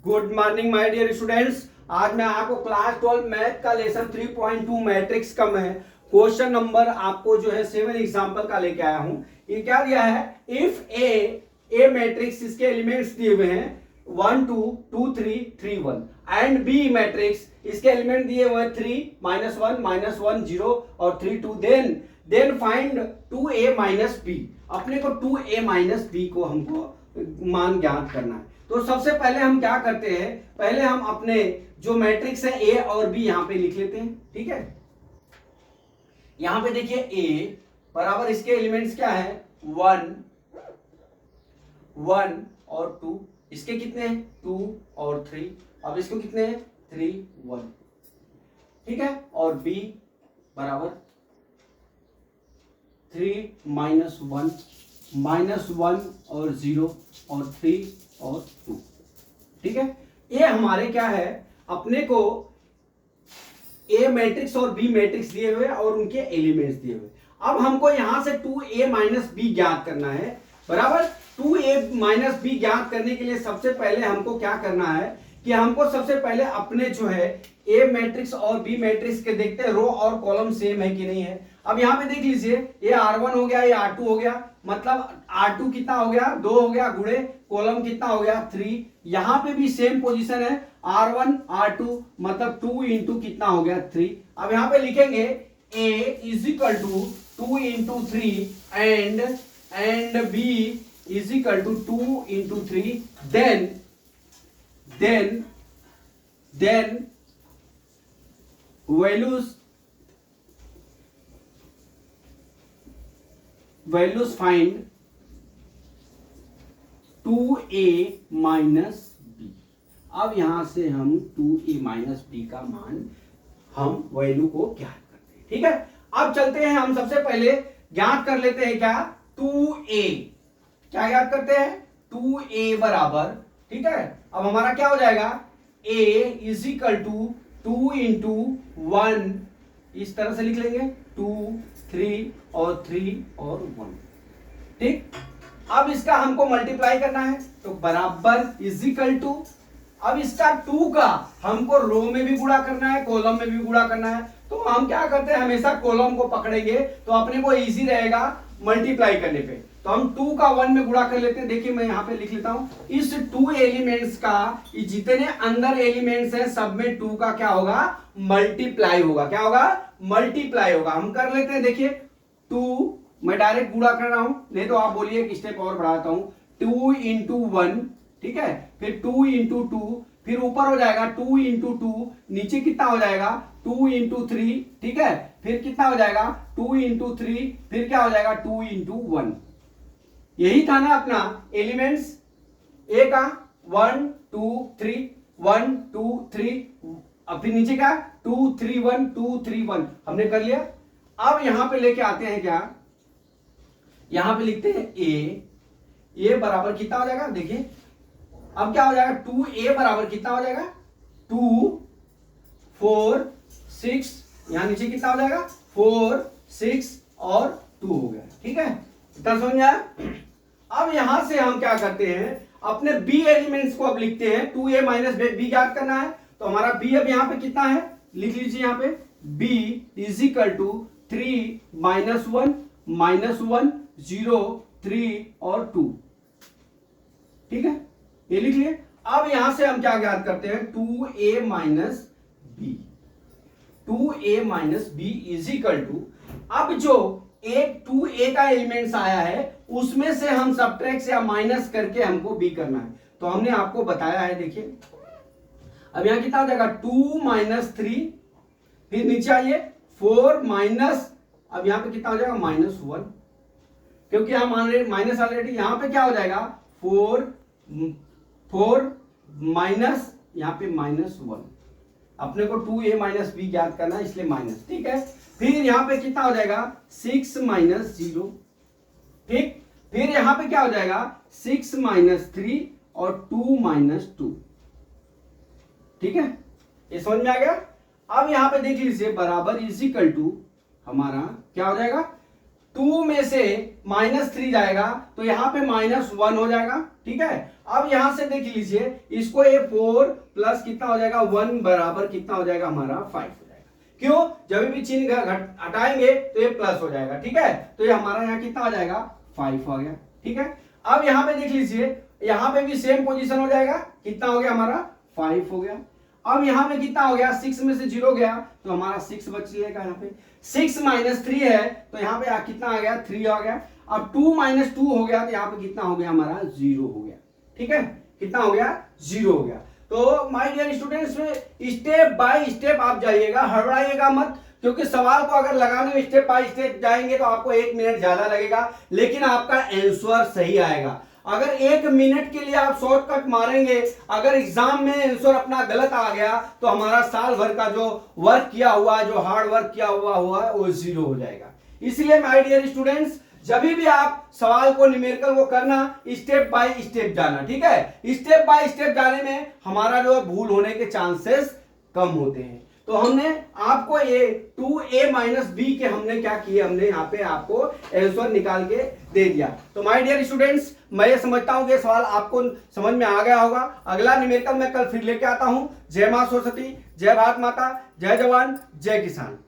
Good morning my dear students. आज मैं आपको क्लास 12 मैथ का लेसन 3.2 मैट्रिक्स का मैं क्वेश्चन नंबर आपको जो है 7 एग्जांपल का लेके आया हूं। ये क्या दिया है, इफ ए मैट्रिक्स, इसके एलिमेंट्स दिए हुए हैं 1 2 2 3 3 1 एंड बी मैट्रिक्स, इसके एलिमेंट दिए हुए हैं 3 -1 -1 0 और 3 2। Then find 2a minus b. अपने को 2a माइनस बी को हमको मान ज्ञात करना है। तो सबसे पहले हम क्या करते हैं, पहले हम अपने जो मैट्रिक्स है ए और बी यहां पे लिख लेते हैं। ठीक है, यहां पे देखिए ए बराबर इसके एलिमेंट्स क्या है 1 1 और 2, इसके कितने हैं 2 और 3, अब इसको कितने हैं 3 1। ठीक है, और बी बराबर 3 -1 और 0 और 3 और 2। ठीक है, ये हमारे क्या है, अपने को ए मैट्रिक्स और बी मैट्रिक्स दिए हुए और उनके एलिमेंट्स दिए हुए। अब हमको यहां से 2a माइनस बी ज्ञात करना है। बराबर 2a माइनस बी ज्ञात करने के लिए सबसे पहले हमको क्या करना है कि हमको सबसे पहले अपने जो है ए मैट्रिक्स और बी मैट्रिक्स के देखते हैं रो और कॉलम सेम है कि नहीं है। अब यहां पे देख लीजिए, ये R1 हो गया, ये R2 हो गया, मतलब R2 कितना हो गया 2 हो गया, गुणे कॉलम कितना हो गया 3। यहां पे भी सेम पोजीशन है R1 R2, मतलब 2 इंटू कितना हो गया 3। अब यहां पे लिखेंगे A is equal to 2 into 3 and B is equal to 2 into 3। Then values find 2a minus b. अब यहां से हम 2a माइनस बी का मान हम वैल्यू को ज्ञात करते हैं। ठीक है, अब चलते हैं, हम सबसे पहले ज्ञात कर लेते हैं क्या 2a। क्या ज्ञात करते हैं 2a बराबर, ठीक है, अब हमारा क्या हो जाएगा a is equal to 2 into 1, इस तरह से लिख लेंगे 2 3 और 3 और 1। ठीक, अब इसका हमको मल्टीप्लाई करना है तो बराबर इज इक्वल टू, अब इसका 2 का हमको रो में भी गुणा करना है, कॉलम में भी गुणा करना है। तो हम क्या करते हैं, हमेशा कॉलम को पकड़ेंगे तो अपने को इजी रहेगा मल्टीप्लाई करने पे। तो हम 2 का 1 में गुणा कर लेते हैं। देखिए मैं यहां पे लिख लेता हूं, इस 2 एलिमेंट्स का जितने अंदर एलिमेंट्स हैं सब में 2 का क्या होगा मल्टीप्लाई होगा। क्या होगा मल्टीप्लाई होगा। हम कर लेते हैं, देखिए 2 मैं डायरेक्ट गुणा कर रहा हूं, नहीं तो आप बोलिए कि स्टेप और बढ़ाता हूं। 2 इंटू 1, ठीक है, फिर 2 इंटू 2, फिर ऊपर हो जाएगा 2 इंटू 2, नीचे कितना हो जाएगा 2 इंटू 3, ठीक है, फिर कितना हो जाएगा 2 इंटू 3, फिर क्या हो जाएगा 2 इंटू 1। यही था ना अपना एलिमेंट्स ए का 1 2 3 1 2 3, अब फिर नीचे का 2 3 1 2 3 1 हमने कर लिया। अब यहां पे लेके आते हैं, क्या यहां पे लिखते हैं ए बराबर कितना हो जाएगा, देखिए अब क्या हो जाएगा 2a बराबर कितना हो जाएगा 2 4 6, यहां नीचे कितना हो जाएगा 4 6 और 2 हो गया। ठीक है, इतना समझ में आया। अब यहां से हम क्या करते हैं, अपने b एलिमेंट्स को अब लिखते हैं। 2a माइनस बी ज्ञात करना है तो हमारा b अब यहां पे कितना है, लिख लीजिए यहां पे b इज इक्वल टू 3 -1 0 3 और 2। ठीक है, ये लिख लिए। अब यहां से हम क्या ज्ञात करते हैं 2a minus b. 2a minus b is equal to, अब जो एक 2a का एलिमेंट्स आया है उसमें से हम सबट्रैक्ट या माइनस करके हमको b करना है। तो हमने आपको बताया है, देखिए अब यहां कितना हो जाएगा 2 -3, फिर नीचे आइए 4 माइनस, अब यहां पे कितना हो जाएगा -1, क्योंकि हम माइनस ऑलरेडी, यहां पे क्या हो जाएगा 4 माइनस, यहां पे -1। अपने को 2a माइनस बी ज्ञात करना है इसलिए माइनस। ठीक है, फिर यहां पे कितना हो जाएगा 6 -0। ठीक, फिर यहां पे क्या हो जाएगा 6 -3 और 2 -2। ठीक है, ये समझ में आ गया। अब यहां पे देख लीजिए बराबर इज इक्वल टू, हमारा क्या हो जाएगा 2 में से -3 जाएगा तो यहाँ पे -1 हो जाएगा। ठीक है, अब यहां से देख लीजिए इसको, ये 4 प्लस कितना हो जाएगा 1 बराबर कितना हो जाएगा हमारा 5 हो जाएगा। क्यों, जब भी चिन्ह हटाएंगे तो ये प्लस हो जाएगा। ठीक है, तो ये हमारा यहाँ कितना हो जाएगा 5 हो गया। ठीक है, अब यहाँ पे देख लीजिए, यहाँ पे भी सेम पोजीशन हो जाएगा, कितना हो गया हमारा 5 हो गया। अब यहाँ पे कितना हो गया, 6 में से 0 गया तो हमारा 6 बच जाएगा। यहाँ पे 6 -3 है तो यहाँ पे कितना आ गया 3 आ गया। अब 2 - 2 हो गया तो यहाँ पे कितना हो गया हमारा 0 हो गया। ठीक है, कितना हो गया 0 हो गया। तो my dear students, step by step आप जाइएगा, हड़बड़ाइएगा मत, क्योंकि सवाल को अगर लगाने में स्टेप बाय स्टेप जाएंगे तो आपको 1 मिनट ज्यादा लगेगा, लेकिन आपका आंसर सही आएगा। अगर 1 मिनट के लिए आप शॉर्टकट मारेंगे, अगर एग्जाम में आंसर अपना गलत आ गया तो हमारा साल भर का जो वर्क किया हुआ, जो हार्ड वर्क किया हुआ वो 0 हो जाएगा। इसलिए माय डियर स्टूडेंट्स, जब भी आप सवाल को, न्यूमेरिकल को करना, स्टेप बाय स्टेप जाना। ठीक है, स्टेप बाय स्टेप जाने में हमारा जो भूल होने के चांसेस कम होते हैं। तो हमने आपको ये 2a - b के हमने क्या किए, हमने यहाँ पे आपको आंसर निकाल के दे दिया। तो माय डियर स्टूडेंट्स, मैं ये समझता हूँ कि सवाल आपको समझ में आ गया होगा। अगला न्यूमेरिकल मैं कल फिर लेके आता हूँ। जय मां सरस्वती, जय भारत माता, जय जवान, जय किसान।